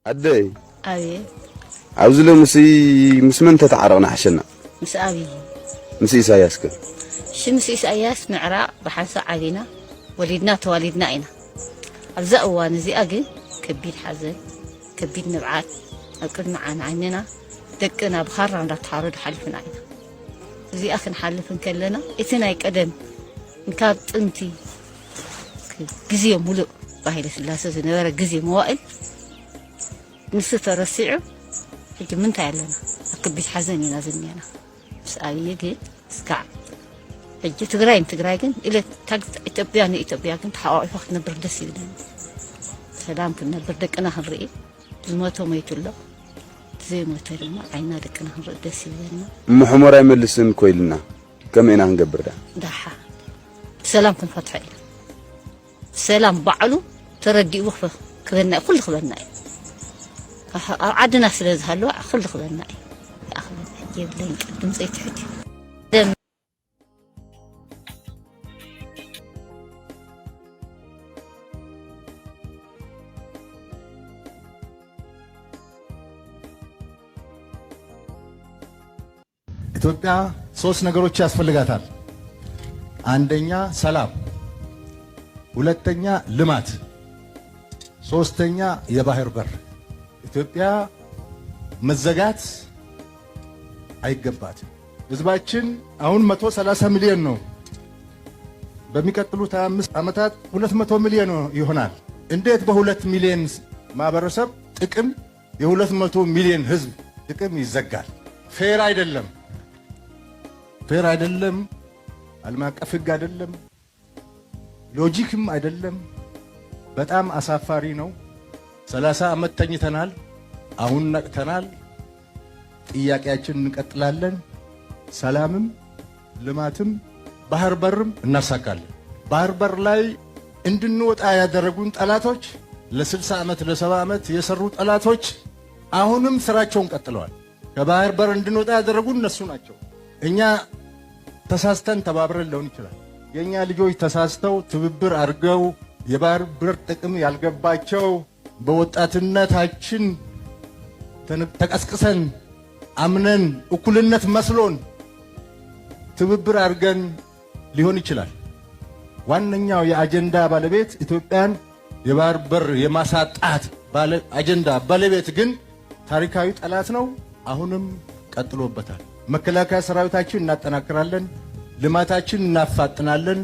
عدي أبي عاوزله مسمن تتعرقنا حشنا مس أبي مس إساياس كده شمس إساياس معراء بحنسا علينا ولدنا توالدنا إنا أبزأوا نزي أجن كبير حزن كبير نبعات أكلنا عن عيننا دكنا بخرنا نتحارد حلفنا عينا زي أخن حلفن كلنا إتنا يقدم نكاد أنتي جزية ملؤ باهي لسلاسة زنوارة جزية موائل نسو ترسيعه حجي من تعلنا أكبير حزني نازلني أنا بس أبي يجي سكع حجي تقراين كن إلى إثيوبيا كن تحقق فخ نبر دسي بدنا سلام كنا بردك أنا هنرئي الموتو ميتولو زي موتو لما عينا دك أنا هنرئي دسي بدنا محمر يملسن كويلنا كم إنا هنقبر ده داحا سلام كن فتح إلى سلام بعلو تردي وقفة كذا كل خبرنا عدنا سلز هلو كل خبرنا أخذ حجي بلين قدم زيت حجي ኢትዮጵያ ሶስት ነገሮች ያስፈልጋታል። አንደኛ ሰላም፣ ሁለተኛ ልማት፣ ሶስተኛ የባህር በር። ኢትዮጵያ መዘጋት አይገባትም። ህዝባችን አሁን 130 ሚሊዮን ነው። በሚቀጥሉት 25 ዓመታት 200 ሚሊዮን ይሆናል። እንዴት በ2 ሚሊዮን ማህበረሰብ ጥቅም የ200 ሚሊዮን ህዝብ ጥቅም ይዘጋል? ፌር አይደለም። ፌር አይደለም። ዓለም አቀፍ ህግ አይደለም። ሎጂክም አይደለም። በጣም አሳፋሪ ነው። 30 ዓመት ተኝተናል። አሁን ነቅተናል። ጥያቄያችንን እንቀጥላለን። ሰላምም ልማትም ባህር በርም እናሳካለን። ባህር በር ላይ እንድንወጣ ያደረጉን ጠላቶች ለ60 ዓመት ለ70 ዓመት የሰሩ ጠላቶች አሁንም ስራቸውን ቀጥለዋል። ከባህር በር እንድንወጣ ያደረጉን እነሱ ናቸው። እኛ ተሳስተን ተባብረን ሊሆን ይችላል። የኛ ልጆች ተሳስተው ትብብር አድርገው የባህር በር ጥቅም ያልገባቸው በወጣትነታችን ተቀስቅሰን አምነን እኩልነት መስሎን ትብብር አድርገን ሊሆን ይችላል። ዋነኛው የአጀንዳ ባለቤት ኢትዮጵያን የባህር በር የማሳጣት አጀንዳ ባለቤት ግን ታሪካዊ ጠላት ነው። አሁንም ቀጥሎበታል። መከላከያ ሰራዊታችን እናጠናክራለን፣ ልማታችን እናፋጥናለን፣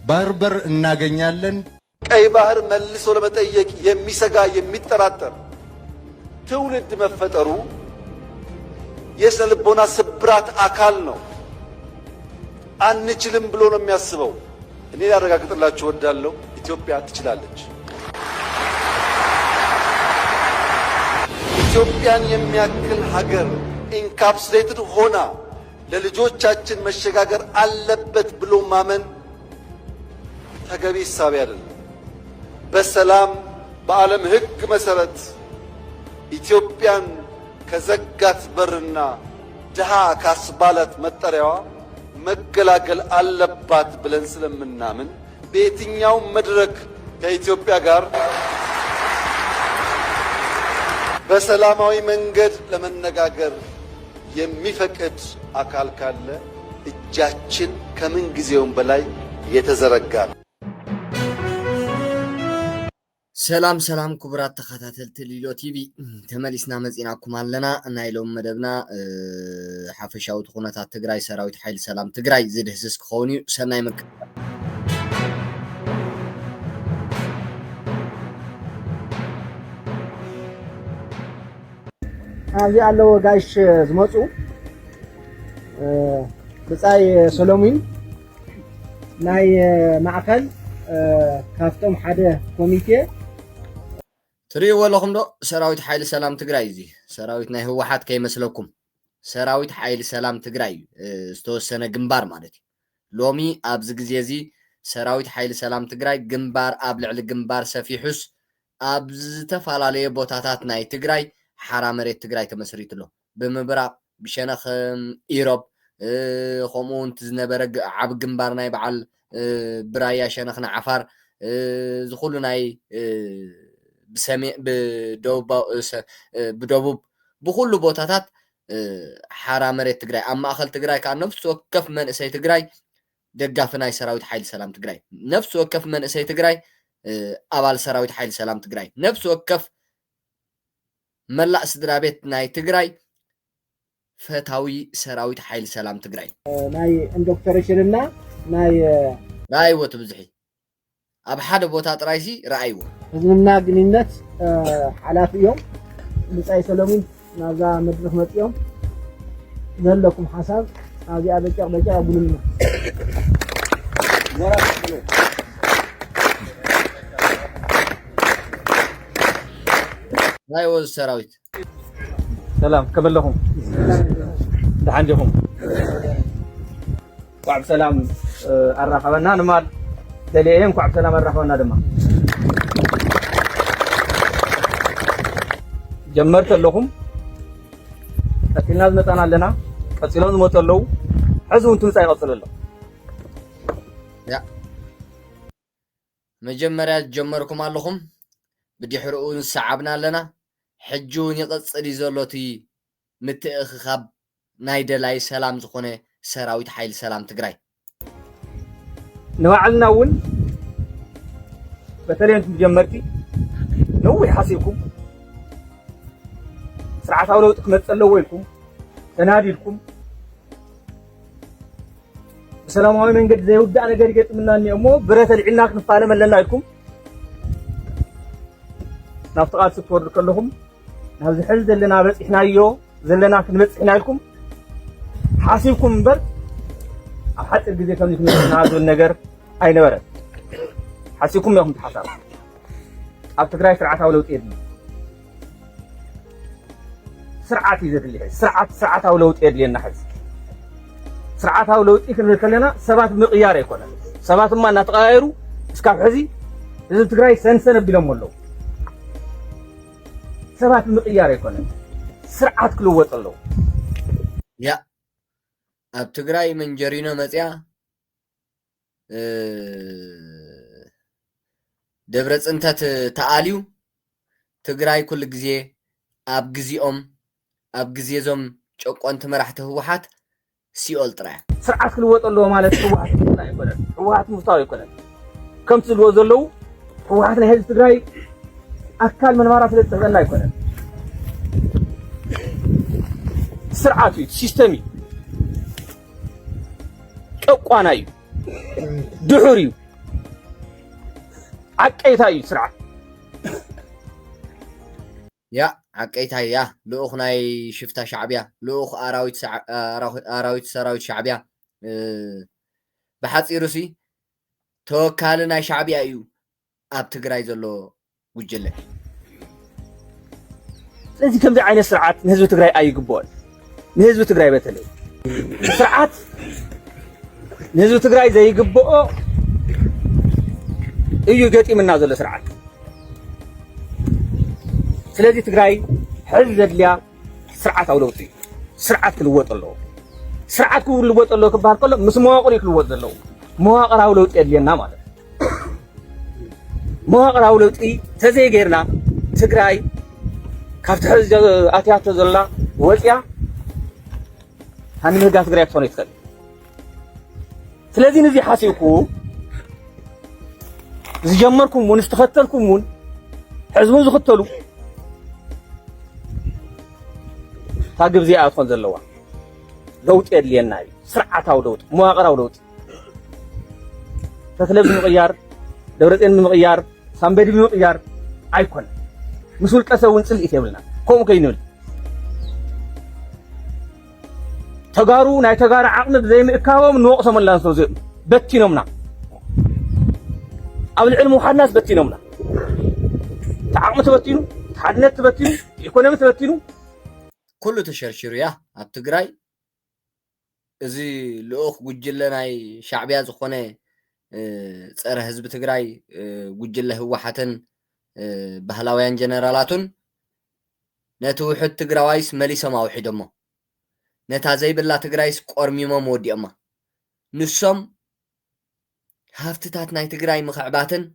ባህር በር እናገኛለን። ቀይ ባህር መልሶ ለመጠየቅ የሚሰጋ የሚጠራጠር ትውልድ መፈጠሩ የስነ ልቦና ስብራት አካል ነው። አንችልም ብሎ ነው የሚያስበው። እኔ ላረጋግጥላችሁ እወዳለሁ፣ ኢትዮጵያ ትችላለች። ኢትዮጵያን የሚያክል ሀገር ኢንካፕሱሌትድ ሆና ለልጆቻችን መሸጋገር አለበት ብሎ ማመን ተገቢ ሐሳብ አይደለም። በሰላም በዓለም ሕግ መሰረት ኢትዮጵያን ከዘጋት በርና ድሃ ካስባላት መጠሪያዋ መገላገል አለባት ብለን ስለምናምን በየትኛው መድረክ ከኢትዮጵያ ጋር በሰላማዊ መንገድ ለመነጋገር የሚፈቅድ አካል ካለ እጃችን ከምን ጊዜውም በላይ የተዘረጋ ነው። ሰላም ክቡራት ተኸታተልቲ ሊሎ ቲቪ ተመሊስና መፂናኩም ኣለና። ናይ ሎም መደብና ሓፈሻዊ ኩነታት ትግራይ ሰራዊት ሓይሊ ሰላም ትግራይ ዝድህስስ ክኸውን እዩ። ሰናይ መከታተል። ኣብዚ ኣለዎ ጋሽ ዝመፁ ብፃይ ሰሎሚን ናይ ማዕከል ካፍቶም ሓደ ኮሚቴ ትሪእዎ ኣለኹም ዶ? ሰራዊት ሓይሊ ሰላም ትግራይ እዚ ሰራዊት ናይ ህወሓት ከይመስለኩም ሰራዊት ሓይሊ ሰላም ትግራይ ዝተወሰነ ግንባር ማለት እዩ። ሎሚ ኣብዚ ግዜ እዚ ሰራዊት ሓይሊ ሰላም ትግራይ ግንባር ኣብ ልዕሊ ግንባር ሰፊሑስ ኣብ ዝተፈላለየ ቦታታት ናይ ትግራይ ሓራ መሬት ትግራይ ተመስሪቱ ኣሎ። ብምብራቅ ብሸነኽ ኢሮብ ከምኡ እውን ዝነበረ ዓብ ግንባር ናይ በዓል ብራያ ሸነኽ ንዓፋር ዝኩሉ ናይ بدوب بكل بوتاتات حارة مريت تجراي أما أخل تجراي كان نفس وكف من إسي تجراي دقافنا سراويت حيل سلام تجراي نفس وكف من إسي تجراي أبال سراويت حيل سلام تجراي نفس وكف ملأ سدرابيت ناي تجراي فتاوي سراويت حيل سلام تجراي ناي دكتور شرنا ناي وتبزحي أب حدا بوتات رايسي رأيو ህዝብና ግንኙነት ሓላፊ እዮም ብጻይ ሰሎሙን ናዛ መድረክ መጥዮም ዘለኩም ሓሳብ ኣብዚኣ በጨቅ ኣብሉና ناي وز سراويت سلام كملهم دحنجهم وعب سلام الرحبنا نمال دليهم وعب سلام الرحبنا دما جمرت لهم لكن لازم نتانا لنا قصيلون موتلو حزون تنسى يقصل له يا مجمرات جمركم اللهم بدي حرقون سعبنا لنا حجون يقصد يزولوتي متأخخاب نايدة لاي سلام زخونة سراويت حيل سلام تقراي نوعلنا ون بتالي انتم جمرتي نوي حاسيكم سرعة أولو تمثلوا ويلكم تناديلكم بسلاماوي من قد زي ودعنا قريقات منا نيمو بريت العناك نفعنا من لنا لكم نفتقات ستور كلهم هذا حل زلنا بس إحنا يو زلنا كنمس إحنا لكم حاسبكم بر حتى الجزء كم يكون هذا النجار أين ورد حاسبكم يوم تحسب أفتكر سرعة أولو تيرني سرعات يزيد لي سرعة أولو تيرني النحس سرعة أولو تيكن كلنا سبات مقيار يكون سبات ما نتغيروا إسكاب حزي لازم تقرأي سنة بلهم ولو سبات مقيار يكون سرعة كل وقت له يا أبتقرأي من جرينا متيا دبرت أنت تعاليو تقرأي كل جزية أب جزية زم شوك وأنت مرحته وحات سيول ترى سرعة كل وقت له مالت هوات مستوى يكون كم تلو زلو هواتنا هذا تقرأي أكل من مرات للتغنى يكون سرعاتي سيستمي قوانايو دحوريو عقيتايو سرعة يا عقيتاي يا لوخ ناي شفتا شعبية لوخ أراويت سراويت شعبية بحث روسي توكال ناي شعبية أيو أب تقراي زلو وجله لازم كم ذا عين سرعات نهزو تقراي أي قبول نهزو تقراي بتلي سرعات نهزو تقراي زي قبول ايو قطي من نازل سرعات سلازي تقراي حزد ليا سرعات أولوتي سرعات كلوات الله سرعات كلوات الله كبار كله مس مواقر كلوات الله مواقر أولوتي أدلينا ماله مواقر أولوتي تزي غيرنا تقراي كافت حزد أتيات زلا وزيا هني مقاس تقراي بصوني تخلي سلازي نزي حاسيكو زي جمركم ونستختلكم ون حزبون زختلو تاقب زي أتخون زلوا لوت إدلينا سرعة أو لوت مواقر أو لوت تتلبس مغيار دورتين مغيار سامبيدي مغيار أيكون مسؤول كسا ونسل إتيابلنا كوم كينول تغارو ناي تغار عقل زي مئكاوة من وقت من لانسو زي بتينومنا أو العلم وحد بتينومنا تعقم تبتينو تحدنت تبتينو إيكونومي تبتينو كله تشرشر يا أبتقراي إزي لأخ وجل ناي شعبية زخونة صار حزب تقراي وجل هو حتن بهلاويان جنرالاتون نتو حد تقراويس ملي سماو حدمو نتا زي بالله تقرايس قرميمو مودي أما نسوم هافتتات ناي تقراي مخعباتن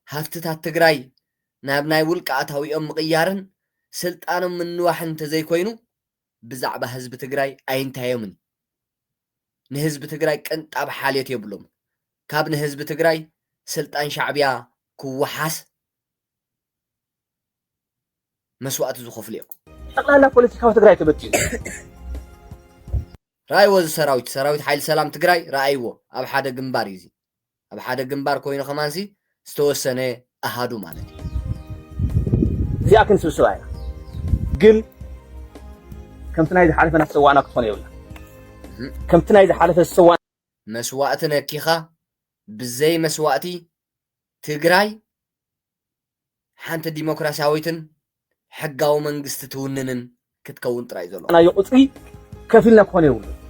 هافتتات تقراي ናብ ናይ ውልቀ ኣታዊኦም ምቕያርን ስልጣኖም ምንዋሕን ተዘይኮይኑ ብዛዕባ ህዝቢ ትግራይ ኣይንታዮምን ንህዝቢ ትግራይ ቅንጣብ ሓልዮት የብሎም ካብ ንህዝቢ ትግራይ ስልጣን ሻዕብያ ክወሓስ መስዋዕቲ ዝኸፍሉ እዮም ጠቅላላ ፖለቲካዊ ትግራይ ተበቲኑ رأيو سراويت حيل سلام تجراي رأيو أب حدا جنبار يزي أب حدا جنبار كوينو خمانسي استوسنة أهادو مالك زي أكن سوسوايا جن كم تنايد حالف نفس سوانا كفني ولا كم تنايد حالف السوان مسواتنا كيخا بزي مسواتي تجراي حانت ديمقراطياويتن حقاو منجست توننن كتكون ترايزولو أنا يقطعي كفيلنا كفني ولا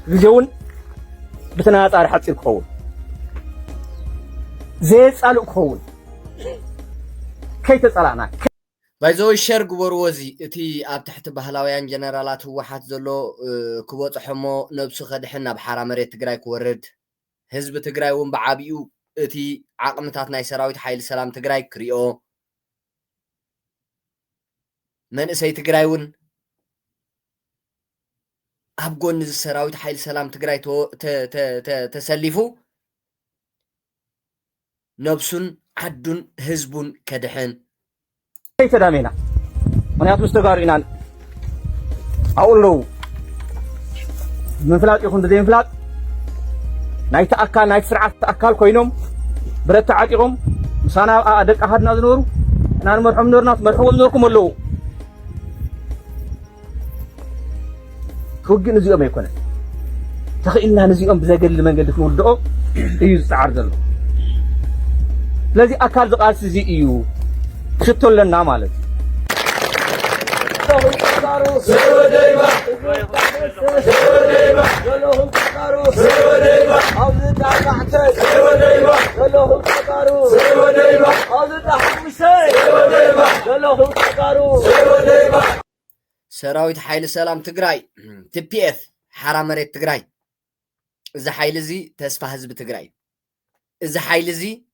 رجون بتناط على حتى الكون زيت سألوا كون كي تسألنا بايزو الشرق وروزي تي اب تحت بهلاويان جنرالات هو حات زلو كبوت حمو نبسو خدحنا بحرا مريت تقراي كورد حزب تقراي ون بعابيو تي عقمتات ناي سراويت حيل سلام تقراي كريو من اسي تقراي ون أبغون السراويت حيل سلام تجراي تسلفو نبسون عدون حزبون كدحن كي تدامينا ونيات مستقارينا أقول له من فلات يكون دين فلات نايت أكل نايت سرعة أكل كوينهم برد تعاتيهم مسانا أدك أحد نازنور أنا مرحوم نور ناس مرحوم نوركم اللو توجي نزيهم يكونه تخيلنا نزيهم بزاجل من قد يكون الدقو يستعر ذلو الذي أكل ذقال سزي إيو شتو لنا مالك سراويت حيل سلام تجراي TPF حرا مريت تجراي إذا حيل زي تسفى حزب تجراي إذا حيل زي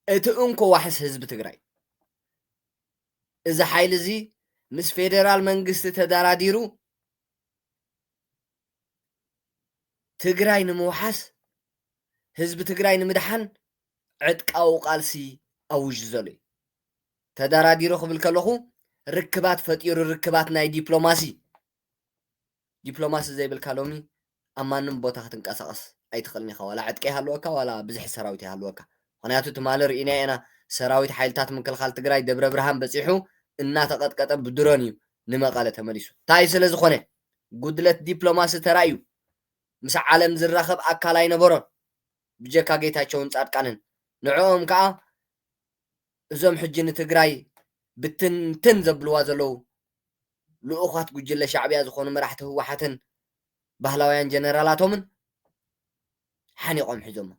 اتقنكو واحس حزب تجراي إذا حيل زي مس فيدرال منجست تداراديرو تجراي نموحس حزب تجراي نمدحن عدك أو قالسي أو جزولي تداراديرو قبل كلخو ركبات فتيرو ركبات ناي دبلوماسي زي بالكالومي أما نمبوتا ختنقاسقس أي تخلني ولا عدكي هالوكا ولا بزح سراويتي هالوكا خنياتو تمالر إنا أنا سراويت حيلتات من كل خال تقراي دبر برهان بصيحو إنا تقطقط بدرونيو نما قاله تمليسو تاي سلازخونه قدلت دبلوماسي ترايو مس عالم زراخب أكالاي نبرون بجكا جيتاچون صادقانن نعوم كا እዞም ሕጂ ንትግራይ ብትንትን ዘብልዋ ዘለው ልኡኻት ጉጅለ ሻዕብያ ዝኾኑ መራሕቲ ህወሓትን ባህላውያን ጀነራላቶምን ሓኒቆም ሒዞሞ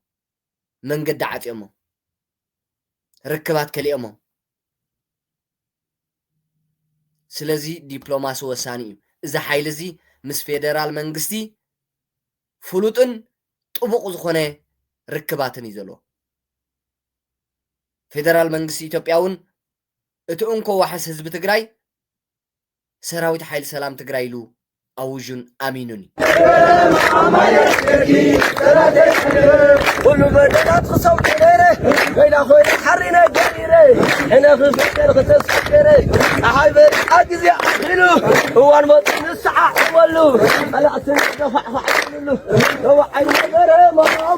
መንገዲ ዓፅዮሞ ርክባት ከሊኦሞ ስለዚ ዲፕሎማሲ ወሳኒ እዩ እዚ ሓይሊ እዚ ምስ ፌደራል መንግስቲ ፍሉጥን ጥቡቕ ዝኾነ ርክባትን እዩ ዘሎ ፌደራል መንግስቲ ኢትዮጵያውን እቲ እንኮ ዋሕስ ህዝቢ ትግራይ ሰራዊት ሓይሊ ሰላም ትግራይ ኢሉ أوجن أمينني. كل بدات خصوم كبيرة بين أخوي حرنا جميرة هنا في فكر خصوص كبيرة أحب أجزي أخلو هو المطين الساعة ولو على عسل دفع فحلو هو عين غيره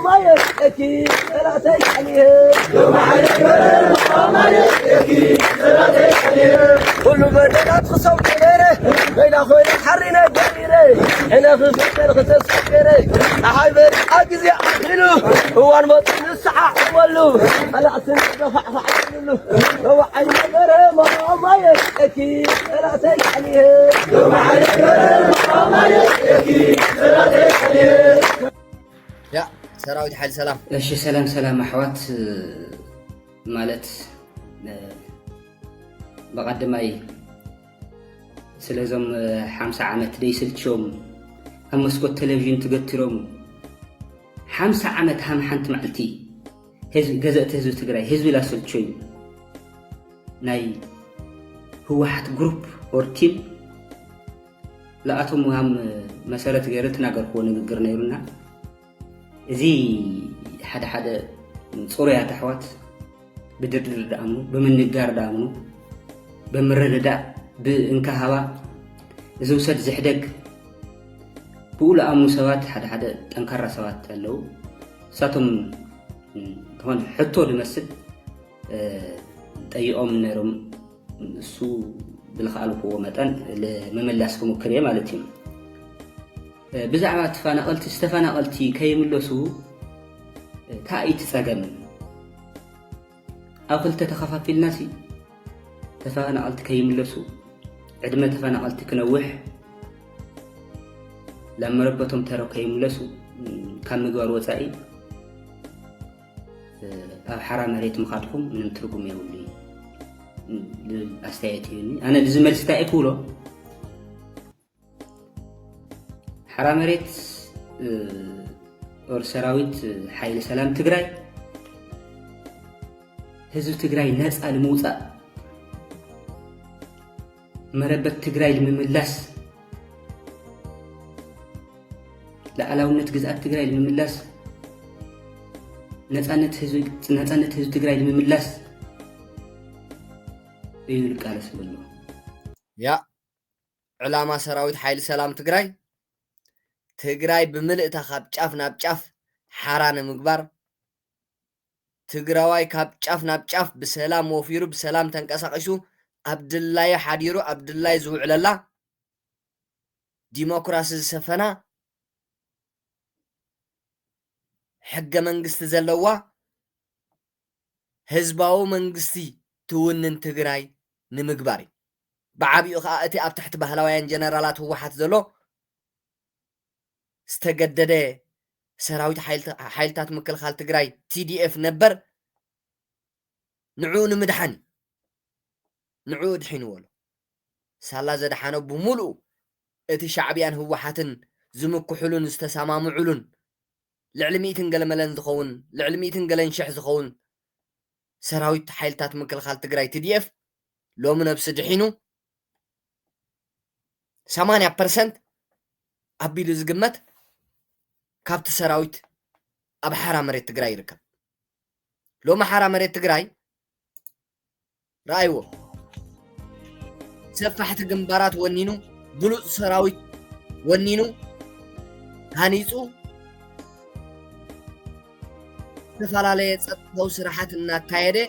ما يكفي لا تيجي هو عين غيره ما يكفي لا تيجي كل بدات خصوم كبيرة بين أخوي حرنا هنا في فكر خصوص كبيرة أحب أجزي أخلو هو المطين الساعة ولو على عسل دفع فحلو هو عين غيره ما يكفي لا تيجي هو عين غيره ما يكفي لا تيجي يا سراويت حال سلام እሺ ሰላም ኣሕዋት ማለት በቀደማይ ስለዞም 50 ዓመት ደይስልቾም ኣብ መስኮት ቴሌቪዥን ትገትሮም 50 ዓመት ሃም ሓንቲ ማዕልቲ ገዘእቲ ህዝቢ ትግራይ ህዝቢ ላሰልቾይ ናይ ህወሓት ግሩፕ ኦር ቲም ለኣቶም ሃም መሰረት ገይረ ተናገርክዎ ንግግር ነይሩና እዚ ሓደ ፅሩያት ኣሕዋት ብድርድር ዳኣምኑ ብምንጋር ዳኣምኑ ብምርድዳእ ብእንካሃባ ዝውሰድ ዝሕደግ ብኡ ለኣምኑ ሰባት ሓደ ጠንካራ ሰባት ኣለዉ እሳቶም ትኾን ሕቶ ልመስል ጠይቆም ነይሮም እሱ ብልኽኣልክዎ መጠን ለመመላስ ክሙክር እየ ማለት እዩ ብዛዕባ ተፈናቐልቲ ከይምለሱ ታኢት ፀገም ኣብ ክልተ ተኸፋፊልናሲ ተፈናቐልቲ ከይምለሱ ዕድመ ተፈናቐልቲ ክነውሕ ላብ መረበቶም ተረው ከይምለሱ ካብ ምግባር ወፃኢ ኣብ ሓራ መሬት ምኻድኩም ምንም ትርጉም የብሉ ኣስተያየት እዩኒ ኣነ እዚ መልሲ እንታይ ክብሎ ሓራ መሬት ኦር ሰራዊት ሓይሊ ሰላም ትግራይ ህዝቢ ትግራይ ነፃ ንምውፃእ መረበት ትግራይ ንምምላስ ለዓላውነት ግዝኣት ትግራይ ንምምላስ ነፃነት ህዝቢ ትግራይ ንምምላስ እዩ ልቃለስ ብሎ ያ ዕላማ ሰራዊት ሓይሊ ሰላም ትግራይ ብምልእታ ካብ ጫፍ ናብ ጫፍ ሓራ ንምግባር ትግራዋይ ካብ ጫፍ ናብ ጫፍ ብሰላም ወፊሩ ብሰላም ተንቀሳቂሱ ኣብድላይ ሓዲሩ ኣብድላይ ዝውዕለላ ዲሞክራሲ ዝሰፈና ሕገ መንግስቲ ዘለዋ ህዝባዊ መንግስቲ ትውንን ትግራይ ንምግባር ብዓብኡ ከዓ እቲ ኣብ ትሕቲ ባህላውያን ጀነራላት ህወሓት ዘሎ ዝተገደደ ሰራዊት ሓይልታት ምክልኻል ትግራይ TDF ነበር ንዑ ንምድሓን ንዑ ድሒንዎ ሳላ ዘድሓኖ ብምሉእ እቲ ሻዕብያን ህወሓትን ዝምክሕሉን ዝተሰማምዑሉን ልዕሊ 100 ገለመለን ዝኸውን ልዕሊ 100 ገለን ሽሕ ዝኸውን ሰራዊት ሓይልታት ምክልኻል ትግራይ TDF ሎሚ ነብሲ ድሒኑ 80% ኣቢሉ ዝግመት ካብቲ ሰራዊት ኣብ ሓራ መሬት ትግራይ ይርከብ ሎሚ ሓራ መሬት ትግራይ رأيوه سفحت جنبارات ونينو بلوط سراويت ونينو هانيصو تفعلالي تصدقوا سراحات الناكايدة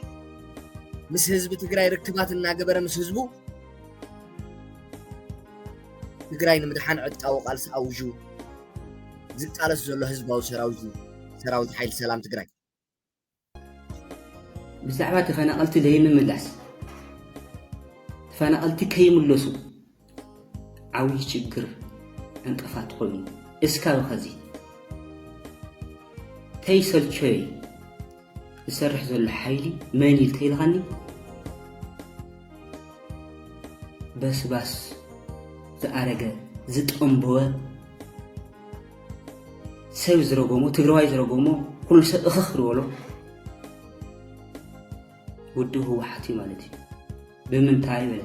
مس حزب تግራይ ركبات الناقبرة مس حزبو تግራይ نمدحان عطاو قالس أوجو زقالس زلو حزباو سراويت حيل سلام تግራይ بزعبا تفناقلت ليم ملاس تفناقلت كيملسو عوي ችግር እንቅፋት ኮይኑ እስካብ ኸዚ ተይሰልቸይ ዝሰርሕ ዘሎ ሓይሊ መን ይልተይልኻኒ በስባስ ዝኣረገ ዝጠንበወ ሰብ ዝረገሞ ትግራዋይ ዝረገሞ ኩሉ ሰብ እኽኽ ዝበሎ ውድ ህወሓት ማለት እዩ ብምንታይ በለ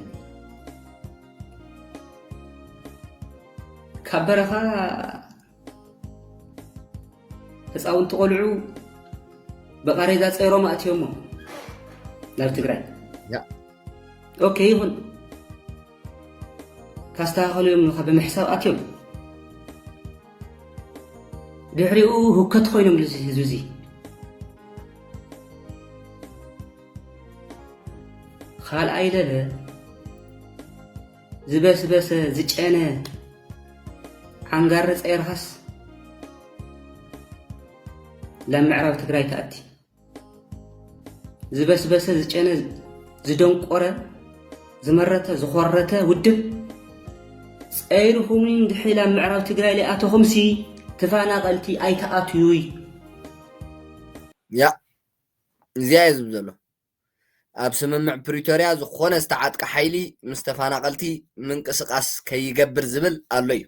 ካብ በረኻ ህፃውንቲ ቆልዑ በቃሬዛ ፀይሮም ኣትዮሞ ናብ ትግራይ ኦኬ ይሁን ካስተኻኸልዮም ብምሕሳብ ኣትዮም ድሕሪኡ ህከት ኮይኖም ህዝቢ እዚ ካልኣይ ለለ ዝበስበሰ ዝጨነ عنقر صيرخس لما عرب تግራይ ተኣቲ ዝበስበሰ ዝጨነ ዝደንቆረ ዝመረተ ዝخرተ ውድብ ፀይሩኹም ድሒላ ምዕራብ ትግራይ ለኣተኹም ሲ ተፈናቀልቲ ኣይተኣትዩይ ያ እዚያ ይዝብ ዘሎ ኣብ ስምምዕ ፕሪቶሪያ ዝኾነ ዝተዓጥቀ ሓይሊ ምስ ተፈናቀልቲ ምንቅስቃስ ከይገብር ዝብል ኣሎ እዩ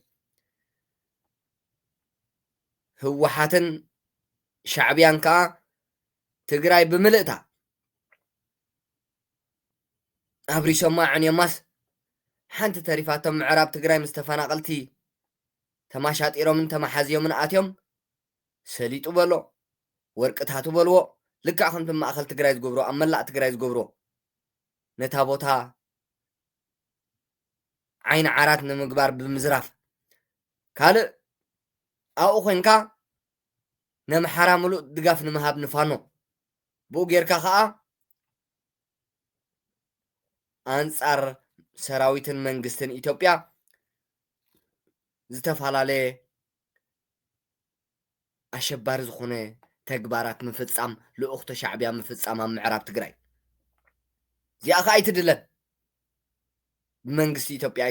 ህወሓትን ሻዕብያን ከዓ ትግራይ ብምልእታ ኣብሪሶማ ዕንዮማስ ሓንቲ ተሪፋቶም ምዕራብ ትግራይ ምስ ተፈናቐልቲ ተማሻጢሮምን ተማሓዝዮምን ኣትዮም ሰሊጡ በሎ ወርቅታቱ በልዎ ልክዕ ከምቲ ማእኸል ትግራይ ዝገብሮ ኣብ መላእ ትግራይ ዝገብሮ ነታ ቦታ ዓይኒ ዓራት ንምግባር ብምዝራፍ ካልእ ኣብኡ ኮንካ ነምሓራ ሙሉእ ድጋፍ ንምሃብ ንፋኖ ብኡ ጌርካ ከዓ ኣንጻር ሰራዊትን መንግስትን ኢትዮጵያ ዝተፈላለየ ኣሸባሪ ዝኾነ ተግባራት ምፍጻም ልኡኽተ ሻዕብያ ምፍጻም ኣብ ምዕራብ ትግራይ እዚኣ ከዓ ኣይትድለን ብመንግስቲ ኢትዮጵያ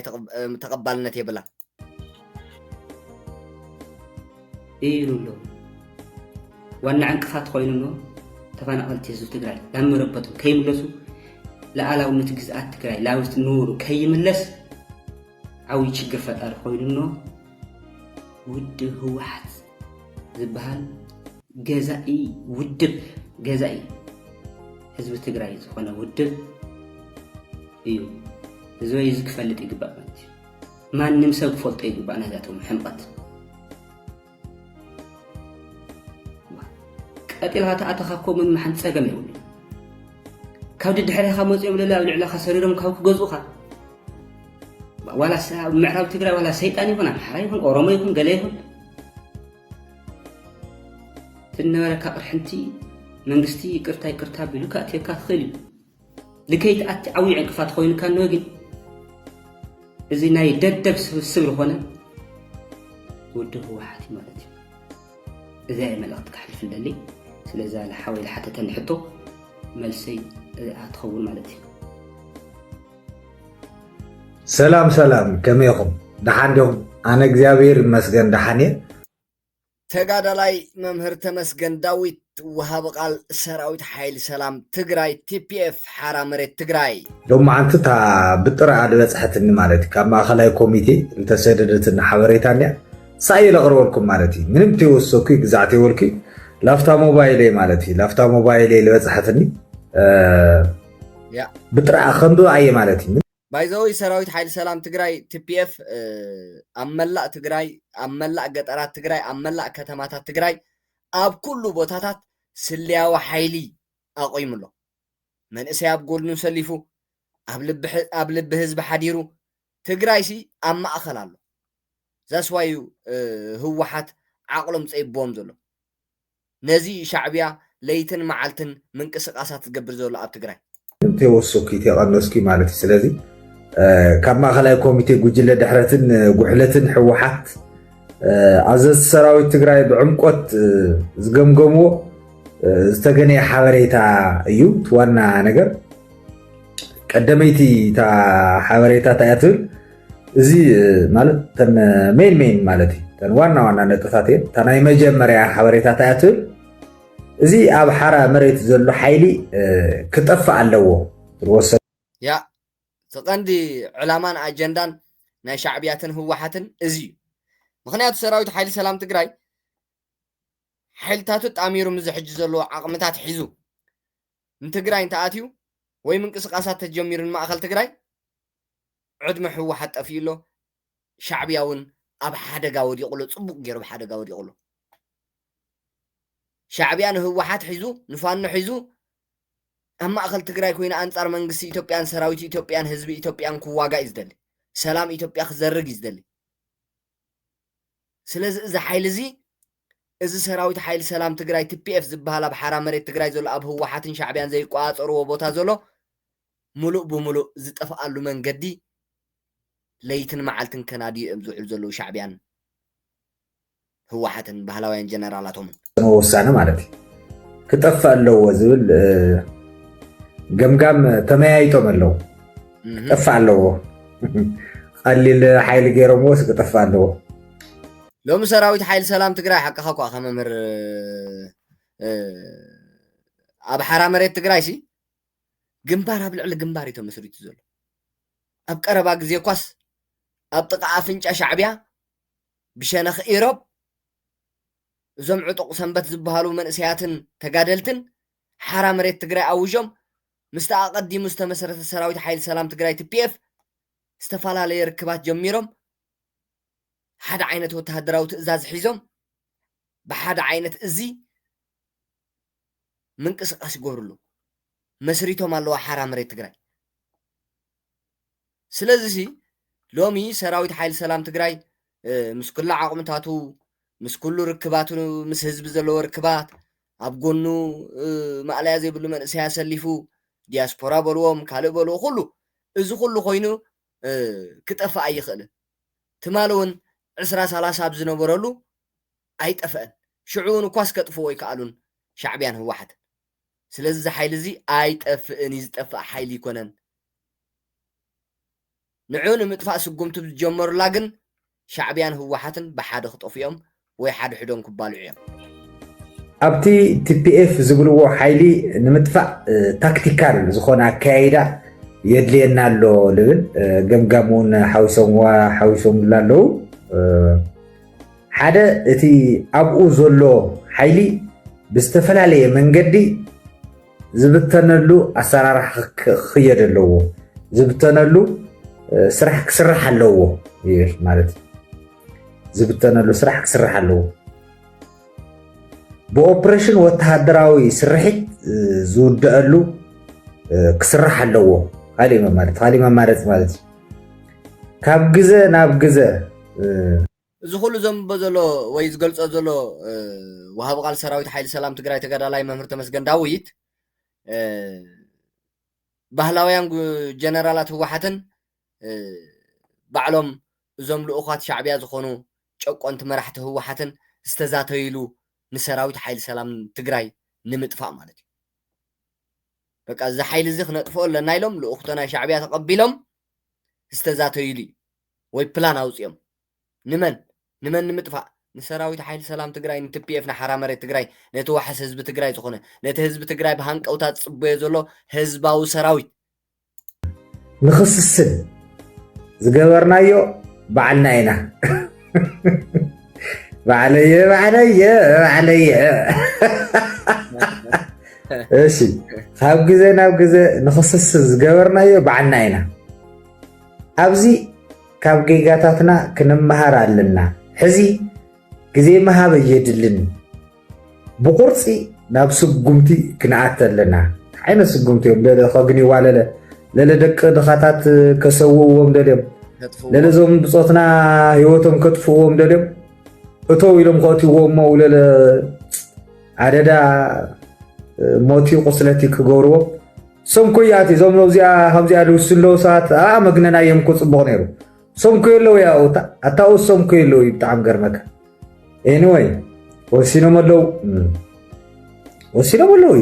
ተቐባልነት የብላ ኢሉሎ ዋና ዕንቅፋት ኮይኑኖ ተፈናቐልቲ ህዝቢ ትግራይ ናብ መረበቶም ከይምለሱ ለኣላውነት ግዝኣት ትግራይ ላውስት ንውሩ ከይምለስ ዓብይ ችግር ፈጣሪ ኮይኑኖ ውድብ ህወሓት ዝበሃል ገዛኢ ውድብ ገዛኢ ህዝቢ ትግራይ ዝኾነ ውድብ እዩ እዚ ወይ እዚ ክፈልጥ ይግባእ ማለት እዩ ማንም ሰብ ክፈልጦ ይግባእ ነዛቶም ሕምቀት ቀጢልካ ተኣተኻኮ ምን ማሓን ፀገም የብሉ ካብ ድድሕሪኻ መፅኦም ለላብ ልዕላኻ ሰሪሮም ካብ ክገዝኡኻ ዋላ ምዕራብ ትግራይ ዋላ ሰይጣን ይኹን ኣምሓራ ይኹን ኦሮሞ ይኹን ገለ ይኹን ትነበረካ ቅርሕንቲ መንግስቲ ይቅርታ ቢሉካ እትየካ ትኽእል እዩ ልከይትኣቲ ዓብዪ ዕንቅፋት ኮይኑካ እንሆ ግን እዚ ናይ ደደብ ስብስብ ዝኾነ ውድብ ህወሓት ማለት እዩ እዛ መልእኽቲ ክሕልፍ ደሊ ስለዛ ለሓወይ ለሓተተን ሕቶ መልሰይ ኣትኸውን ማለት እዩ ሰላም ከመይኹም ደሓን ዲኹም ኣነ እግዚኣብሔር ይመስገን ደሓን እየ ተጋዳላይ መምህር ተመስገን ዳዊት ወሃብ ቃል ሰራዊት ሓይሊ ሰላም ትግራይ ቲፒኤፍ ሓራ መሬት ትግራይ ሎማዓንቲ እታ ብጥራኣ ዝበፅሐትኒ ማለት እዩ ካብ ማእኸላይ ኮሚቴ እንተሰደደትኒ ሓበሬታ እኒኣ ሳይ ለቕርበልኩም ማለት እዩ ምንም ተይወሰኩ ግዛዕት የወልኩ ላፍታ ሞባይል ማለት እዩ ላፍታ ሞባይል ዝበፅሐትኒ ብጥራኣ ከምዶ ኣየ ማለት እዩ ባይዘዊ ሰራዊት ሓይሊ ሰላም ትግራይ ቲፒኤፍ ኣብ መላእ ትግራይ ኣብ መላእ ገጠራት ትግራይ ኣብ መላእ ከተማታት ትግራይ ኣብ ኩሉ ቦታታት ስልያዊ ሓይሊ ኣቆይሙሎ መንእሰይ ኣብ ጎድኑ ሰሊፉ ኣብ ልቢ ህዝቢ ሓዲሩ ትግራይ ሲ ኣብ ማእኸል ኣሎ ዛስዋዩ ህወሓት ዓቕሎም ፀይቦም ዘሎ ነዚ ሻዕብያ ለይትን መዓልትን ምንቅስቃሳት ዝገብር ዘሎ ኣብ ትግራይ ተወሰኩ ተቐነስኩ ማለት እዩ ስለዚ ካብ ማእኸላይ ኮሚቴ ጉጅለ ድሕረትን ጉሕለትን ህወሓት ኣዘዝቲ ሰራዊት ትግራይ ብዕምቆት ዝገምገምዎ ዝተገነየ ሓበሬታ እዩ እቲ ዋና ነገር ቀደመይቲ እታ ሓበሬታ እንታይ እያ ትብል እዚ ማለት ተን ሜን ማለት እዩ ተን ዋና ነጥብታት እየን እታ ናይ መጀመርያ ሓበሬታ እንታይ እያ ትብል እዚ ኣብ ሓራ መሬት ዘሎ ሓይሊ ክጠፍእ ኣለዎ ዝወሰን ያ ተቐንዲ ዕላማን ኣጀንዳን ናይ ሻዕብያትን ህወሓትን እዚ እዩ ምክንያቱ ሰራዊት ሓይሊ ሰላም ትግራይ ሓይልታቱ ጣሚሩ ምዝ ሕጂ ዘለዎ ዓቕምታት ሒዙ ንትግራይ እንተኣትዩ ወይ ምንቅስቃሳት ተጀሚሩ ንማእኸል ትግራይ ዕድመ ህወሓት ጠፊኡሎ ሻዕብያ እውን ኣብ ሓደጋ ወዲቑሎ ፅቡቅ ገይሩ ብሓደጋ ወዲቑሎ ሻዕብያ ንህወሓት ሒዙ ንፋኖ ሒዙ ኣብ ማእኸል ትግራይ ኮይኑ ኣንጻር መንግስቲ ኢትዮጵያን ሰራዊት ኢትዮጵያን ህዝቢ ኢትዮጵያን ክዋጋእ እዩ ዝደሊ ሰላም ኢትዮጵያ ክዘርግ እዩ ዝደሊ ስለዚ እዚ ሓይሊ እዚ እዚ ሰራዊት ሓይሊ ሰላም ትግራይ ቲፒኤፍ ዝበሃል ኣብ ሓራ መሬት ትግራይ ዘሎ ኣብ ህወሓትን ሻዕብያን ዘይቋፀርዎ ቦታ ዘሎ ሙሉእ ብሙሉእ ዝጠፍኣሉ መንገዲ ለይትን መዓልትን ከናድዩ እዮም ዝውዕሉ ዘለዉ ሻዕብያን ህወሓትን ባህላውያን ጀነራላቶምን ውሳነ ማለት እዩ ክጠፍእ ኣለዎ ዝብል ገምጋም ተመያይጦም ኣለዉ ክጠፍእ ኣለዎ ቀሊል ሓይሊ ገይሮምዎስ ክጠፍእ ኣለዎ ሎሚ ሰራዊት ሓይሊ ሰላም ትግራይ ሓቅኻ እኳ ከመምህር ኣብ ሓራ መሬት ትግራይ ሲ ግንባር ኣብ ልዕሊ ግንባር እዩ ተመስሪቱ ዘሎ ኣብ ቀረባ ግዜ ኳስ ኣብ ጥቃ ኣፍንጫ ሻዕብያ ብሸነኽ ኢሮብ እዞም ዕጡቕ ሰንበት ዝበሃሉ መንእሰያትን ተጋደልትን حرام مريت تجري أوجم مستقدم مستمسرة سراويت حيل سلام تجري TPF استفعل على ركبات جميرهم حد عينة وتهدروا تأزاز حيزهم بحد عينة إزي من قصقاس قورلو مسريتهم الله حرام مريت تجري سلازي لومي سراويت حيل سلام تجري مس كل عقمتاتو مس كل ركباتو مس حزب زلو ركبات أبغونو معليا زي بلو من سياسة ليفو دياسبورا بلوهم كالو بلو كله إذا كله خوينو كتفا أي خله تمالون عسرا سلاسة بزنو برلو أي تفعل شعون وكواس كتفوي كالون شعبيان هو واحد سلازي حيل زي أي تفعل نزتفع حيل يكونن نعون متفع سقوم تبجمر لاجن شعبيان هو واحد بحد خطو فيهم ويحد حدهم كبالو عيام أبتي TPF زبلو حيلي نمدفع تاكتيكال زخونا كايدا يدلينا له لبن جمجمون حوسهم لالو حدا اتي أبو زلو حيلي بستفل عليه من قدي زبطنا أسرار خير له زبطنا سرح له يش مالتي زبطنا سرح له بأوبريشن وتهدراوي سرحت زودقلو كسرح اللو هالي ما مالت كاب جزء ناب جزء زخلو زم بزلو ويز قلت أزلو وهاب قال سراويت حيل سلام تقرأي تقرأ لاي ممرت مسجن داويت بهلاويان جنرالات هو حتن بعلم زملو أخوات شعبية زخونو شوك أنت مرحته هو حتن استزاتيلو نسراويت حيل سلام تقرأي نمتفع مالتي بقى إذا حيل زخ نطفئ لنا يلوم لأختنا شعبية تقبلهم استزاتيلي وي بلان أوزيهم نمن نمتفع نسراويت حيل سلام تقرأي نتبيف نحرام مريت تقرأي نتوحس حزب تقرأي تخونه نت حزب تقرأي بهانك أو تتصبي زلو حزباو سراويت نخص السن زقبرنا يو بعلنا هنا بعلي እሺ ካብ ግዜ ናብ ግዜ ንኽስስ ዝገበርናዮ ባዕልና ኢና ኣብዚ ካብ ጌጋታትና ክንመሃር ኣለና ሕዚ ግዜ መሃብ የድልን ብቁርፂ ናብ ስጉምቲ ክንኣት ኣለና ዓይነት ስጉምቲ እዮም ለኸግኒ ዋለለ ለለደቂ ድኻታት ከሰውዎም ደልዮም ለለዞም ብፆትና ህይወቶም ከጥፍዎም ደልዮም እተው ኢሎም ከእትይዎም ውለለ ኣደዳ موتي قصلتي كغورو سمكو ياتي زوملو زيا همزيا دوسلو سات مغننا يمكو صبو نيرو سمكو يلو يا اتاو سمكو يلو يبتعم غرمك anyway وسينو ملو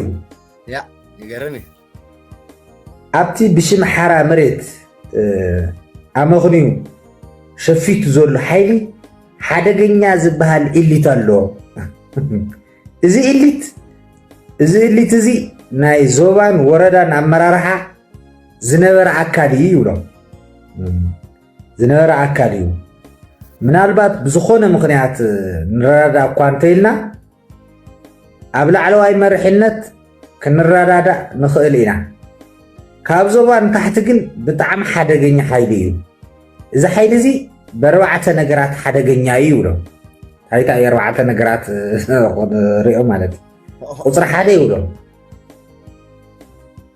يا يغرمي ابتي بشم حرا مريت امغنيو شفيت زول حيلي حدغنيا زبال إليت اللو ازي إليت إذا اللي تزي ناي زوبان وردان أمرارها زنور عكادي يولو زنور عكادي من البات بزخونة مقنعات نرادا قوانتيلنا أبلع على مرحلنت كنرادا نخيلينا كاب زوبان تحتقن بطعم حدقين حيليو إذا حيلي زي بروعة نقرات حدقين يولو هاي تأي روعة نقرات رئو مالتي قطر حدا يولو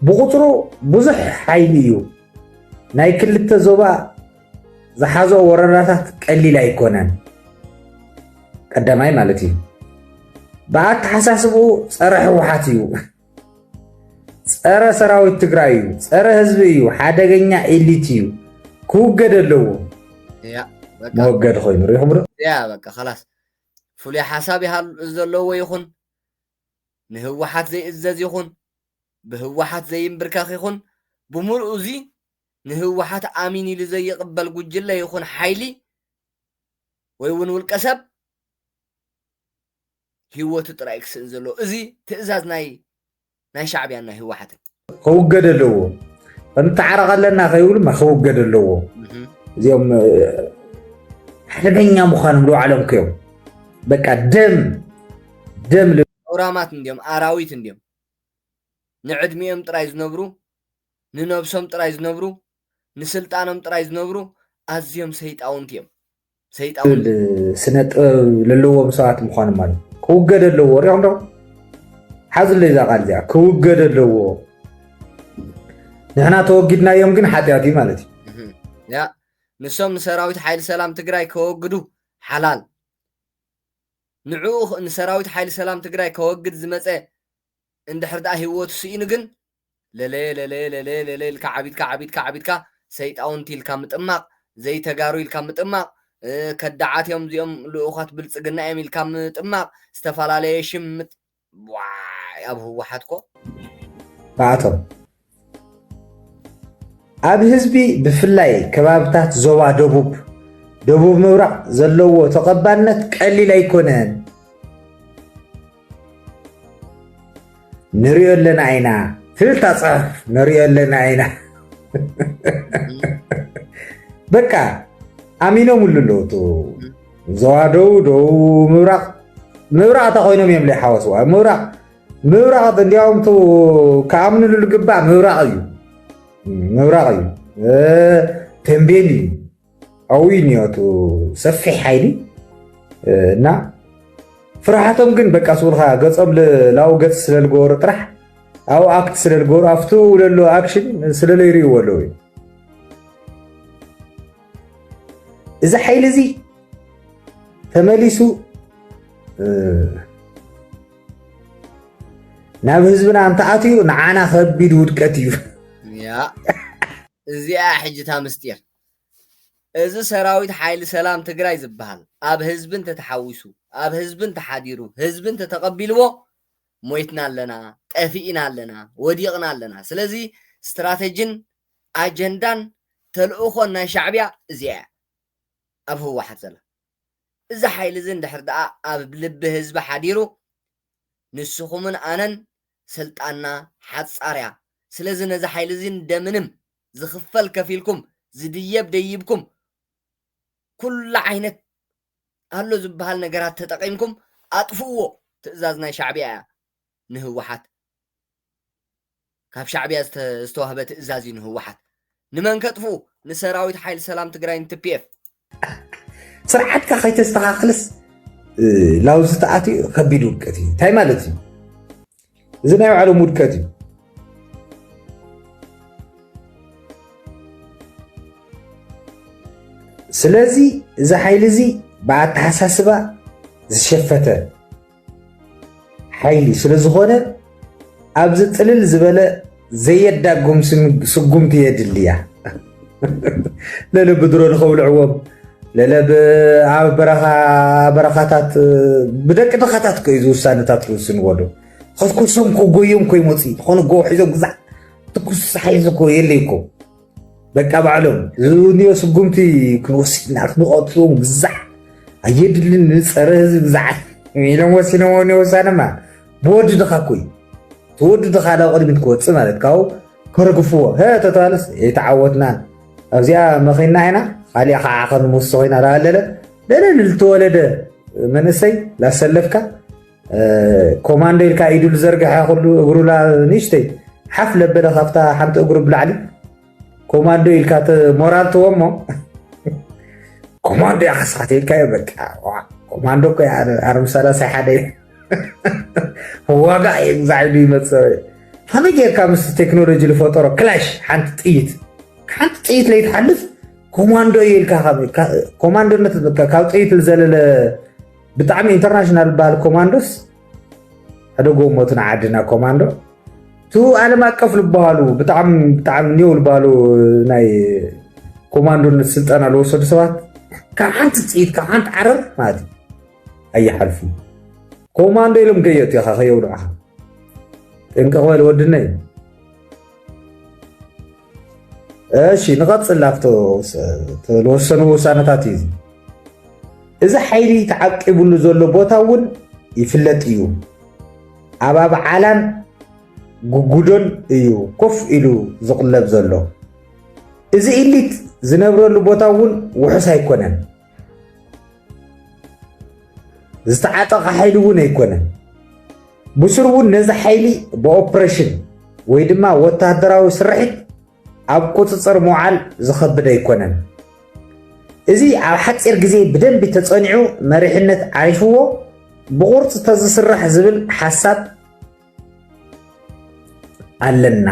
بقطرو بزح حيليو ناي كل التزوبا زحازو ورراتات قليل يكونن قدماي مالتي بعد حساسبو صرح وحاتيو صره سراويت تግራይዩ صره ህዝብ እዩ ሓደገኛ ኤሊት እዩ ክውገደለዎ ያ በቃ ወገድ ኮይኑ ሪኹም ያ በቃ خلاص ፍሉይ ሓሳብ ዘለዎ ይኹን نهوحات زي إزاز يخون بهوحات زي مبركاخ يخون بمرء زي نهوحات آميني لزي يقبل قجلة يخون حيلي ويونو الكسب هو تترأيك سنزلو إزي تأزاز ناي شعبي أنه هوحات خوقد اللو أنت عرق لنا خيول ما خوقد اللو زيهم حلقين يا مخانم لو علم كيوم بكا دم أورامات نديم أراويت نديم ንዕድሚኦም ጥራይ ዝነብሩ ንነብሶም ጥራይ ዝነብሩ ንስልጣኖም ጥራይ ዝነብሩ ኣዝዮም ሰይጣውንቲ እዮም ሰይጣውንቲ ስነ ጥበብ ለለዎም ሰባት ምዃኖም ማለት ክውገድ ኣለዎ ሪኦም ዶ ሓዝለይ ዛ ቃል እዚኣ ክውገድ ኣለዎ ንሕና ተወጊድናዮም ግን ሓጢኣት እዩ ማለት እዩ ያ ንሶም ንሰራዊት ሓይሊ ሰላም ትግራይ ከወግዱ ሓላል ንዕኡ ንሰራዊት ሓይሊ ሰላም ትግራይ ከወግድ ዝመፀ እንድሕር ደኣ ሂወቱ ስኢኑ ግን ለለ ኢልካ ዓቢድካ ሰይጣውንቲ ኢልካ ምጥማቕ ዘይተጋሩ ኢልካ ምጥማቕ ከዳዓትዮም እዚኦም ልኡኻት ብልፅግና እዮም ኢልካ ምጥማቕ ዝተፈላለየ ሽም ኣብ ህወሓት ኮ ባዕቶም ኣብ ህዝቢ ብፍላይ ከባብታት ዞባ ደቡብ ምብራቕ ዘለዎ ተቐባልነት ቀሊል ኣይኮነን ንሪኦ ኣለና ኢና ፍልታ ፅሑፍ ንሪኦ ኣለና ኢና በቃ ኣሚኖም ኣለዉ ዞባ ደቡብ ምብራቕ ምብራቕ ተኮይኖም እዮም ዘይሓወስዋ ምብራቕ እንዲያውም ከኣምንሉ ዝግባእ ምብራቕ እዩ ተንቤን እዩ ኣዊ እኒኦቱ ሰፊሕ ሓይሊ እና ፍርሓቶም ግን በቃ ስብልካ ገፆም ላው ገፅ ስለዝገበሩ ጥራሕ ኣብኡ ኣክት ስለዝገበሩ ኣብቲ ውለሎ ኣክሽን ስለለይርእይዎ ኣለዉ እዩ እዚ ሓይሊ እዚ ተመሊሱ ናብ ህዝብና እንተኣትዩ ንዓና ከቢድ ውድቀት እዩ እዚኣ ሕጅታ ምስጢር እዚ ሰራዊት ሓይሊ ሰላም ትግራይ ዝበሃል ኣብ ህዝብን ተተሓዊሱ ኣብ ህዝብን ተሓዲሩ ህዝብን ተተቐቢልዎ ሞይትና ኣለና ጠፊእና ኣለና ወዲቕና ኣለና ስለዚ ስትራቴጅን ኣጀንዳን ተልእኾን ናይ ሻዕብያ እዚኣ ኣብ ህወሓት ዘላ እዚ ሓይሊ እዚ እንድሕር ደኣ ኣብ ልቢ ህዝቢ ሓዲሩ ንስኹምን ኣነን ስልጣንና ሓፃርያ ስለዚ ነዚ ሓይሊ እዚ እንደምንም ዝኽፈል ከፊልኩም ዝድየብ ደይብኩም ኩሉ ዓይነት ኣሎ ዝበሃል ነገራት ተጠቒምኩም ኣጥፍእዎ ትእዛዝ ናይ ሻዕብያ እያ ንህወሓት ካብ ሻዕብያ ዝተዋህበ ትእዛዝ እዩ ንህወሓት ንመን ከጥፍኡ ንሰራዊት ሓይሊ ሰላም ትግራይ ንትፒኤፍ ስርዓትካ ከይተስተኻኽልስ ላውዚ ተኣትዩ ከቢድ ውድቀት እዩ እንታይ ማለት እዩ እዚ ናይ ባዕሎም ውድቀት እዩ ስለዚ እዚ ሓይሊ እዚ ብኣተሓሳስባ ዝሸፈተ ሓይሊ ስለ ዝኾነ ኣብዚ ፅልል ዝበለ ዘየዳጎም ስጉምቲ የድልያ ለለ ብድሮ ንኸብልዕዎም ለለ ኣብ በረኻታት ብደቂ ድኻታት ከዩ ውሳነታት ክውስንዎ ዶ ከትኩሶም ክጎዮም ኮይመፅ ዝኾነ ጎ ሒዞም ግዛዕ ትኩስ ሓይሊ ኮ የለይኮም በቃ ባዕሎም ዝኒዮ ስጉምቲ ክንወስድና ክንቐትሎም ግዛዕ ኣየድልን ንፀረ ህዝቢ ግዛዕ ኢሎም ወሲኖም ወሳነማ ብወድድኻ ኮይ ትወድድኻ ናብ ቅድሚት ክወፅእ ማለት ካብኡ ከረግፍዎ ተተባለስ የተዓወትና ኣብዚኣ መኺና ኢና ካሊኣ ከዓ ክንምውስቶ ኮይና ዳሃለለ ለለ ንልተወለደ መንእሰይ ላሰለፍካ ኮማንዶ ኢልካ ኢዱ ዝዘርግሐ ኩሉ እግሩላ ንእሽተይ ሓፍ ለበለ ካብታ ሓንቲ እግሩ ብላዕሊ ኮማንዶ ኢልካ ሞራል ትወሞ ኮማንዶ ያ ከስኻት ኢልካ ዮ በቃ ኮማንዶ ኮ ኣርም 31 ዋጋ ግዛዕ ኢሉ ይመፅእ ከመይ ጌርካ ምስ ቴክኖሎጂ ዝፈጠሮ ክላሽ ሓንቲ ጥይት ለይትሓልፍ ኮማንዶ ኢልካ ኮማንዶነት ካብ ጥይት ዝዘለለ ብጣዕሚ ኢንተርናሽናል ዝበሃል ኮማንዶስ ሓደ ጎሞቱ ንዓድና ኮማንዶ ቱ ዓለም ኣቀፍ ዝበሃሉ ብጣዕሚ ኒው ዝበሃሉ ናይ ኮማንዶነት ስልጠና ዝወሰዱ ሰባት ካብ ሓንቲ ጥይት ካብ ሓንቲ ዓረር ማለት እዩ ኣይሓልፉ ኮማንዶ ኢሎም ገየት ኢኻ ከየብልዑኻ ጥንቅቕ በል ወድና እዩ እሺ ንቐፅል ኣብቶ ዝወሰኑ ውሳነታት እዩ እዚ ሓይሊ ተዓቂቡሉ ዘሎ ቦታ እውን ይፍለጥ እዩ ኣብ ዓላም ጉጉዶን እዩ ኮፍ ኢሉ ዝቕለብ ዘሎ እዚ ኢሊት ዝነብረሉ ቦታ እውን ውሑስ ኣይኮነን ዝተዓጠቐ ሓይሊ እውን ኣይኮነን ብስሩ እውን ነዚ ሓይሊ ብኦፕሬሽን ወይ ድማ ወታደራዊ ስርሒት ኣብ ቁፅፅር መውዓል ዝኸብድ ኣይኮነን እዚ ኣብ ሓፂር ግዜ ብደንቢ ተጸኒዑ መሪሕነት ዓሪፍዎ ብቁርጽ ተዝስራሕ ዝብል ሓሳብ ኣለና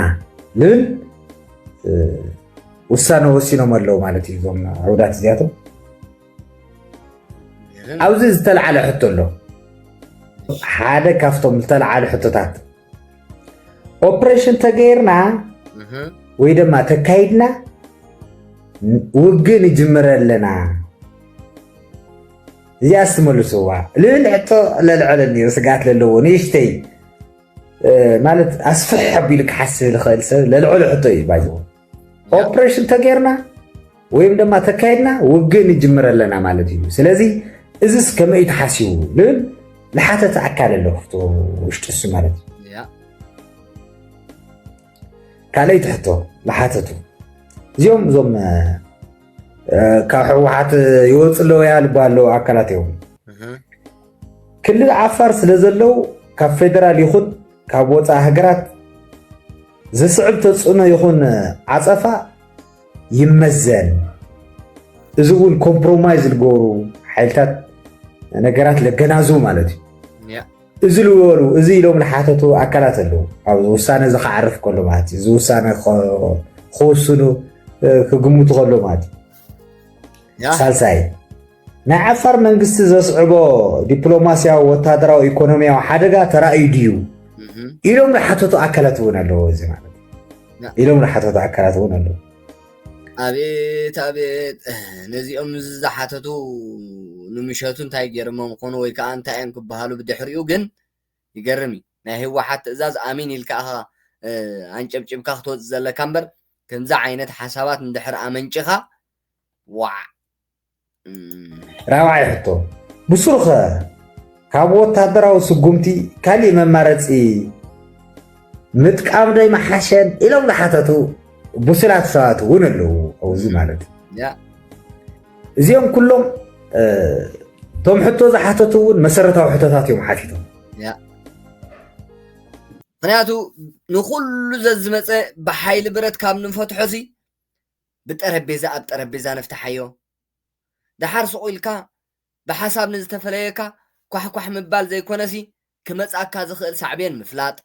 ልብል ውሳነ ወሲኖም ኣለዉ ማለት እዩ ዞም ዓውዳት እዚኣቶም ኣብዚ ዝተለዓለ ሕቶ ኣሎ ሓደ ካብቶም ዝተለዓለ ሕቶታት ኦፕሬሽን ተገይርና ወይ ድማ ተካይድና ውግን ይጅምር ኣለና እዚኣ ስትመልስዋ ልብል ሕቶ ለልዕለኒ ስጋት ለለዎ ንእሽተይ ማለት ኣስፍሕ ኣቢሉ ክሓስብ ዝኽእል ሰብ ለልዕሉ ሕቶ እዩ ባይዞ ኦፕሬሽን ተገይርና ወይም ድማ ተካይድና ውግን ይጅምር ኣለና ማለት እዩ ስለዚ እዚስ ከመይ ተሓሲቡ ልብል لحتى تأكل له وش تسمى كالي تحته لحتى زيوم زوم كحوحات يوصلوا يا لبالو أكلاتهم كل العفار سلزلوا كفدرال يخد كابوت هجرات زي صعب تصنع يكون عصفة يمزن زون كومبرومايز الجورو حالتات ነገራት ለገናዙ ማለት እዩ እዚ ልወሉ እዚ ኢሎም ንሓተቱ ኣካላት ኣለዉ ኣብ ውሳነ ዝኸዓርፍ ከሎ ማለት እዩ እዚ ውሳነ ክወስኑ ክግምቱ ከሎ ማለት እዩ ሳልሳይ ናይ ዓፋር መንግስቲ ዘስዕቦ ዲፕሎማስያዊ ወታደራዊ ኢኮኖሚያዊ ሓደጋ ተራእዩ ድዩ ኢሎም ንሓተቱ ኣካላት እውን ኣለዎ እዚ ማለት ኢሎም ንሓተቱ ኣካላት እውን ኣለዎ أبيت نزيهم زحتتو نمشاتون تايجرمهم كونوا ويكان تاين كبهالو بدحريو جن يجرمي نهي واحد إزاز أمين الكاها عنشب شب كاختو زلا كامبر كنزع عينات حسابات ندحر أمين شخا وع راوعي حتو بصرخة كابوت تدراو سقومتي كالي ممارتي متك أبداي محاشن إلهم لحتتو بوسلات ساعات ونلو أو زي مالت زيهم كلهم توم حطوا زحاتتون مسرتها وحطتات يوم حاجتهم خنياتو نقول زمت بحيل برد كامل فتح زي بتربيزة بتربيزة نفتحيو ده حرص قولك بحساب نزتفليك كح مبال زي كونسي كمت أكاد خير صعبين مفلات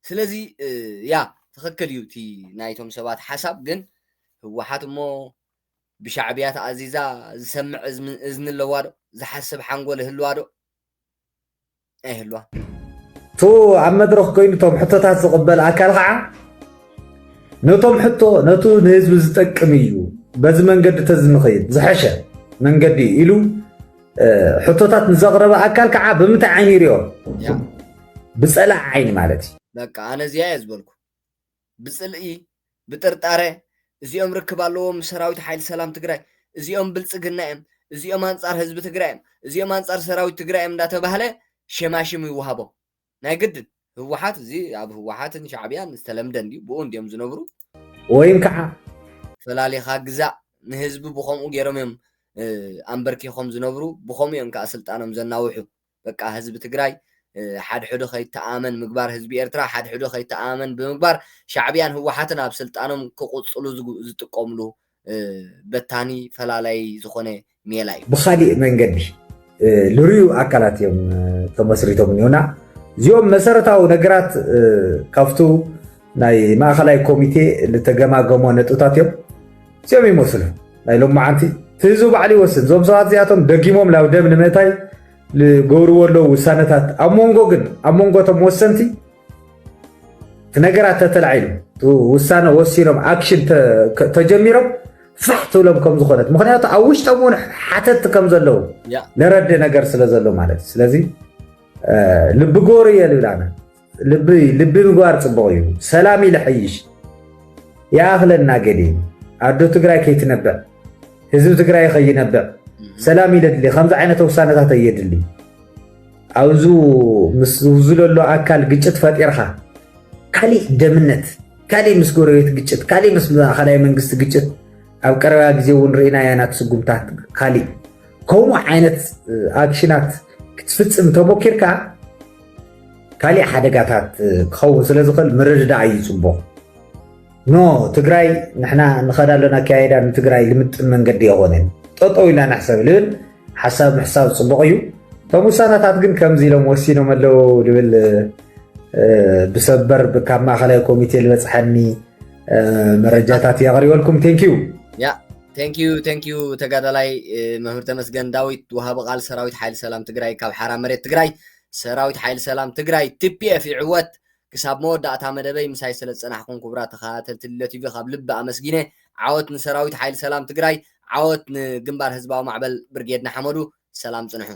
سلزي يا تخكل يوتي نايتهم سبات حسب جن هو حاتمو بشعبيات عزيزة سمع إذن اللوارو زحسب حنقوله اللوارو إيه اللوا تو عم مدرخ كوين توم حطو تقبل أكل خع نتوم حطو نتو نهز بزتك ميو بز من قد تزن خيط زحشة من قد إلو حطو تات نزغرب أكل كع بمتع عيني ريو بسأل عين مالتي لك أنا زياز بالكو بسلقي بترتاره زيوم ركبالهم سراويت حيل سلام تجري زيوم بلصقناهم زيوم انصار حزب تجري زيوم انصار سراويت تجري እንዳተባህለ ሸማሽም ይወሃቦ ናይ ግድን ህወሓት እዚ ኣብ ህወሓትን ሻዕቢያን ዝተለምደን ዲ ብኡ እንዲም ዝነብሩ ወይም ከዓ ፈላሊኻ ግዛእ ንህዝቢ ብኸምኡ ገይሮም እዮም ኣንበርኪኾም ዝነብሩ ብኸምኡ እዮም ከዓ ስልጣኖም ዘናውሑ በቃ ህዝቢ ትግራይ حد حدو خيت تآمن مقبار حزبي إرترا حد حدو خيت تآمن بمقبار شعبيان هو حتى بسلطانهم كقصلو زتقوملو بتاني فلالاي زخونه ميلاي بخالي من قد لوريو أكلات يوم تمسريتو من هنا يوم مسرتاو نقرات كفتو ناي ما خلاي كوميتي لتجمع جمونة أطاتيو سيوم يمثلوا ناي لهم معنتي تزوب علي وسن زوم ساعات زياتهم دقيمهم لو دم نمتاي لغورو ولو وسانتات امونغو جن امونغو تموسنتي تنقرات تتلعيلو وسانه وسيرم اكشن تجميرم فحتو لهم كم زخونت مخنياتو اوش تمون حتت كم زلو نرد نقر سلازلو مالت سلازي لب غوري يلولانا لب مغوار صبويو سلامي لحيش يا اهلنا قديم ادو تግራይ كيتنبأ ህዝብ ትግራይ خينبأ سلام يدلي خمس عينة وسانة تيدلي عاوزو مسوزلو أكل جت فاتيرها كالي دمنت كالي مسكوريت جت كالي مسمع خلايا من قصة جت أو كرا جزيون رينا يانات سجومتات كالي كوم عينة أكشنات كتفتم تبوكيركا ካልእ ሓደጋታት ክኸውን ስለ ዝኽእል ምርድዳእ እዩ ፅቡቕ ኖ ትግራይ ንሕና ንኸዳለና ኣካያይዳ ንትግራይ ልምጥን መንገዲ የኾነን ጠጠው ኢልና ንሕሰብ ልብል ሓሳብ ምሕሳብ ፅቡቕ እዩ እቶም ውሳነታት ግን ከምዚ ኢሎም ወሲኖም ኣለዉ ልብል ብሰበር ካብ ማእኸላይ ኮሚቴ ዝበፅሐኒ መረጃታት የቕሪበልኩም ቴንኪዩ ቴንኪዩ ተጋዳላይ መምህር ተመስገን ዳዊት ወሃቢ ቃል ሰራዊት ሓይሊ ሰላም ትግራይ ካብ ሓራ መሬት ትግራይ ሰራዊት ሓይሊ ሰላም ትግራይ ቲፒኤፍ ይዕወት ክሳብ መወዳእታ መደበይ ምሳይ ስለ ዝፀናሕኩም ክቡራት ተኸታተልቲ ቲቪ ካብ ልቢ ኣመስጊነ ዓወት ንሰራዊት ሓይሊ ሰላም ትግራይ ዓወት ንግንባር ህዝባዊ ማዕበል ብርጌድና ሓመዱ ሰላም ፅንሑ